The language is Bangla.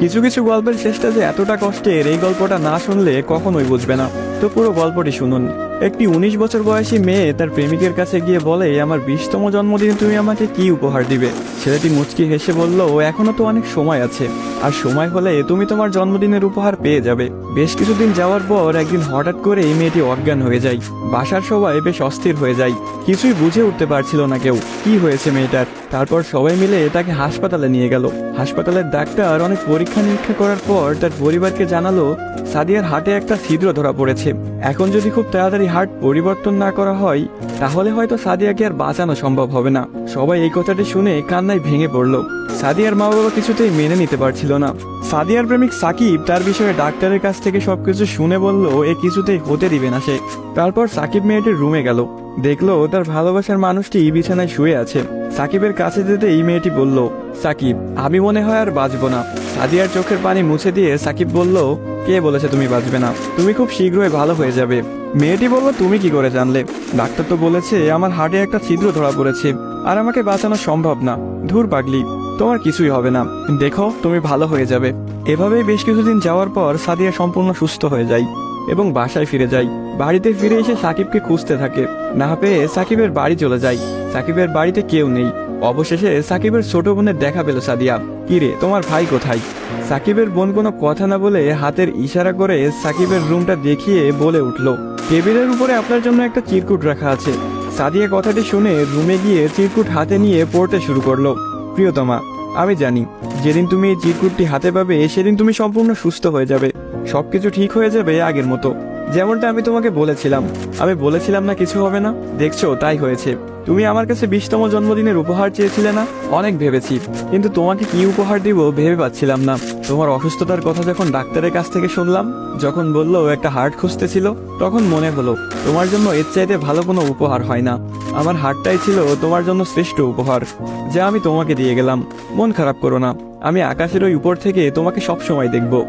কিছু কিছু গল্পের শেষটা যে এতটা কষ্টের, এই গল্পটা না শুনলে কখনোই বুঝবে না। তো পুরো গল্পটি শুনুন। একটি 19 বছর বয়সী মেয়ে তার প্রেমিকের কাছে গিয়ে বলে, আমার 20তম জন্মদিনে তুমি আমাকে কি উপহার দিবে? ছেলেটি মুচকি হেসে বলল, এখনো তো অনেক সময় আছে, আর সময় হলে তুমি তোমার জন্মদিনের উপহার পেয়ে যাবে। বেশ কিছুদিন যাওয়ার পর একদিন হঠাৎ করে এই মেয়েটি অজ্ঞান হয়ে যায়। বাসার সবাই বেশ অস্থির হয়ে যায়, কিছুই বুঝে উঠতে পারছিল না কেউ কি হয়েছে মেয়েটার। তারপর সবাই মিলে তাকে হাসপাতালে নিয়ে গেল। হাসপাতালের ডাক্তার অনেক পরীক্ষা নিরীক্ষা করার পর তার পরিবারকে জানালো, সাদিয়ার হার্টে একটা ছিদ্র ধরা পড়েছে। এখন যদি খুব তাড়াতাড়ি হার্ট পরিবর্তন না করা হয়, তাহলে হয়তো সাদিয়াকে আর বাঁচানো সম্ভব হবে না। সবাই এই কথাটি শুনে কান্নায় ভেঙে পড়ল। সাদিয়ার মা বাবা কিছুতেই মেনে নিতে পারছিল না। সাদিয়ার প্রেমিক সাকিব তার বিষয়ে ডাক্তারের কাছ থেকে সবকিছু শুনে বলল, এ কিছুতেই হতে দিবে না সে। তারপর সাকিব মেয়েটির রুমে গেল, দেখলো তার ভালোবাসার মানুষটি বিছানায় শুয়ে আছে। সাকিবের কাছে যেতে এই মেয়েটি বলল, সাকিব, আমি মনে হয় আর বাঁচবো না। সাদিয়ার চোখের পানি মুছে দিয়ে সাকিব বলল, কে বলেছে তুমি বাঁচবে না? তুমি খুব শীঘ্রই ভালো হয়ে যাবে। মেয়েটি বলল, তুমি কি করে জানলে? ডাক্তার তো বলেছে আমার হার্টে একটা ছিদ্র ধরা পড়েছে, আর আমাকে বাঁচানো সম্ভব না। ধুর পাগলি, তোমার কিছুই হবে না, দেখো তুমি ভালো হয়ে যাবে। এভাবেই বেশ কিছুদিন যাওয়ার পর সাদিয়া সম্পূর্ণ সুস্থ হয়ে যায় এবং বাসায় ফিরে যায়। বাড়িতে ফিরে এসে সাকিবকে খুঁজতে থাকে, না পেয়ে সাকিবের বাড়ি চলে যায়। সাকিবের বাড়িতে কেউ নেই। অবশেষে সাকিবের ছোট বোনের দেখা পেল সাদিয়া। কিরে, তোমার ভাই কোথায়? সাকিবের বোন কোনো কথা না বলে হাতের ইশারা করে সাকিবের রুমটা দেখিয়ে বলে উঠল, টেবিলের উপরে আপনার জন্য একটা চিরকুট রাখা আছে। সাদিয়া কথাটি শুনে রুমে গিয়ে চিরকুট হাতে নিয়ে পড়তে শুরু করলো। প্রিয়তমা, আমি জানি যেদিন তুমি এই চিরকুটটি হাতে পাবে সেদিন তুমি সম্পূর্ণ সুস্থ হয়ে যাবে, সবকিছু ঠিক হয়ে যাবে আগের মতো, যেমনটা আমি তোমাকে বলেছিলাম। আমি বলেছিলাম না কিছু হবে না, দেখছো তাই হয়েছে। তুমি আমার কাছে 20তম জন্মদিনের উপহার চেয়েছিলে না? অনেক ভেবেছি, কিন্তু তোমাকে কি উপহার দিব ভেবে পাচ্ছিলাম না। তোমার অসুস্থতার কথা যখন ডাক্তারের কাছ থেকে শুনলাম, যখন বললো একটা হার্ট খুঁজতেছিল, তখন মনে হলো তোমার জন্য এর চাইতে ভালো কোনো উপহার হয় না। আমার হার্টটাই ছিল তোমার জন্য শ্রেষ্ঠ উপহার, যা আমি তোমাকে দিয়ে গেলাম। মন খারাপ করো না, আমি আকাশের ওই উপর থেকে তোমাকে সব সময় দেখবো।